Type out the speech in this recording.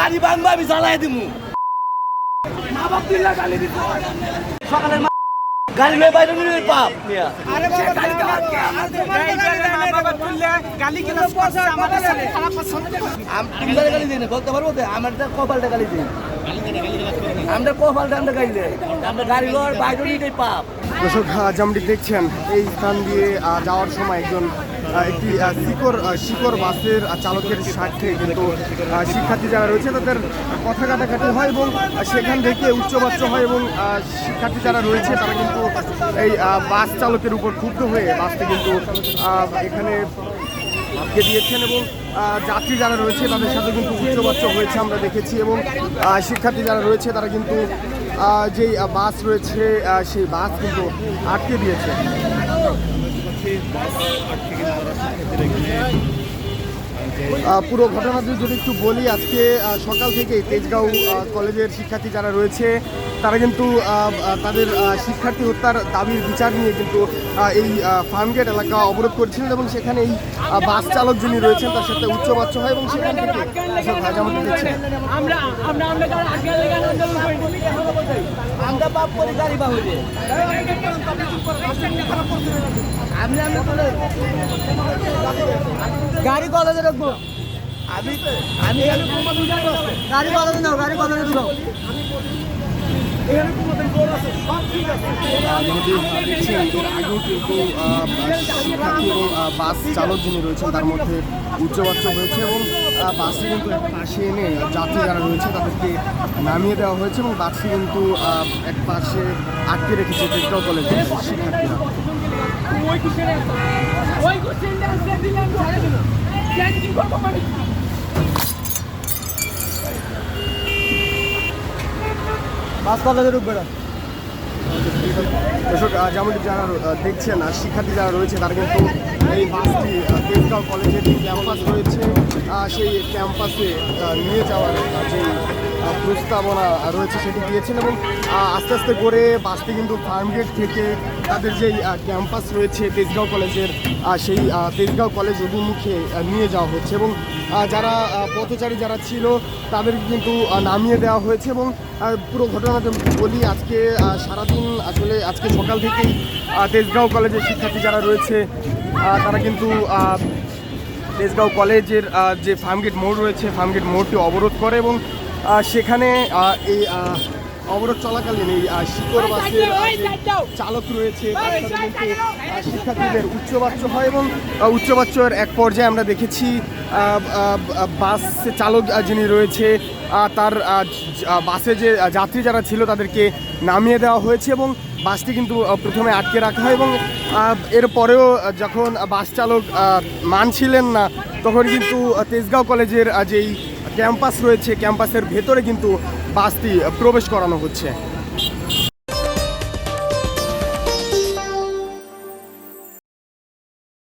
গাড়ি ভাঙবা আমি জ্বালাই দিমু সকালের গাড়ি লয়ে বাইরে নিয়ে পাপ মিয়া আরে গালি ক্লাস করছে আমাদের সাথে খারাপ পছন্দ আমি গালি দিই না বলতে পারবো তো আমারটা কপালটা গালি দিই আমরা কপালটা আমরা গালি দেই আমরা গাড়ি লয়ে বাইরে নিয়ে পাপ। দর্শক যেমনটি দেখছেন এই স্থান দিয়ে যাওয়ার সময় একজন একটি শিকড় বাসের চালকের সাথে কিন্তু শিক্ষার্থী যারা রয়েছে তাদের কথা কাটাকাটি হয় এবং সেখান থেকে উচ্চবাচ্য হয় এবং শিক্ষার্থী যারা রয়েছে তারা কিন্তু এই বাস চালকের উপর ক্ষুব্ধ হয়ে বাসটি কিন্তু এখানে আটকে দিয়েছেন এবং যাত্রী যারা রয়েছে তাদের সাথে কিন্তু উচ্চবাচ্য হয়েছে আমরা দেখেছি এবং শিক্ষার্থী যারা রয়েছে তারা কিন্তু যেই বাস রয়েছে সেই বাস কিন্তু আটকে দিয়েছে। পুরো ঘটনাটি যদি একটু বলি, আজকে সকাল থেকেই তেজগাঁও কলেজের শিক্ষার্থী যারা রয়েছে তারা কিন্তু তাদের শিক্ষার্থী হত্যার দাবির বিচার নিয়ে কিন্তু এই ফার্মগেট এলাকা অবরোধ করছিলেন এবং সেখানে এই বাস চালক যিনি রয়েছেন তার সাথে উচ্চবাচ্য হয় এবং সেখান থেকে যেমন দেখছেন গাড়ি কলেজে রাখবো আমি গাড়ি কলেজে নাও গাড়ি কলেজে ঢুকাও আগেও কিন্তু শিক্ষার্থী এবং বাস চালক যিনি রয়েছেন তার মধ্যে উচ্চবাচ্য হয়েছে এবং বাসটি কিন্তু এক পাশে এনে যাত্রী যারা রয়েছে তাদেরকে নামিয়ে দেওয়া হয়েছে এবং বাসটি কিন্তু এক পাশে আটকে রেখেছে তেজগাঁও কলেজের শিক্ষার্থীরা। বাস কলেজে ঢুকবে না। দর্শক যেমনটি যারা দেখছেন শিক্ষার্থী যারা রয়েছে তারা কিন্তু এই বাসটি তেজগাঁও কলেজের যে ক্যাম্পাস রয়েছে সেই ক্যাম্পাসে নিয়ে যাওয়ার যে প্রস্তাবনা রয়েছে সেটি দিয়েছেন এবং আস্তে আস্তে করে বাসটি কিন্তু ফার্মগেট থেকে তাদের যেই ক্যাম্পাস রয়েছে তেজগাঁও কলেজের সেই তেজগাঁও কলেজ অভিমুখে নিয়ে যাওয়া হচ্ছে এবং যারা পথচারী যারা ছিল তাদেরকে কিন্তু নামিয়ে দেওয়া হয়েছে এবং পুরো ঘটনাটা বলি, আজকে সারাদিন আসলে আজকে সকাল থেকেই তেজগাঁও কলেজের শিক্ষার্থী যারা রয়েছে তারা কিন্তু তেজগাঁও কলেজের যে ফার্মগেট মোড় রয়েছে ফার্মগেট মোড়টি অবরোধ করে এবং সেখানে এই অবরোধ চলাকালীন এই শিকড় বাসের চালক রয়েছে তার সাথে কিন্তু শিক্ষার্থীদের উচ্চবাচ্য হয় এবং উচ্চবাচ্যের এক পর্যায়ে আমরা দেখেছি বাস চালক যিনি রয়েছে তার বাসে যে যাত্রী যারা ছিল তাদেরকে নামিয়ে দেওয়া হয়েছে এবং বাসটি কিন্তু প্রথমে আটকে রাখা হয় এবং এরপরেও যখন বাস চালক মানছিলেন না তখন কিন্তু তেজগাঁও কলেজের যেই ক্যাম্পাস রয়েছে ক্যাম্পাসের ভেতরে কিন্তু বাসটি প্রবেশ করানো হচ্ছে।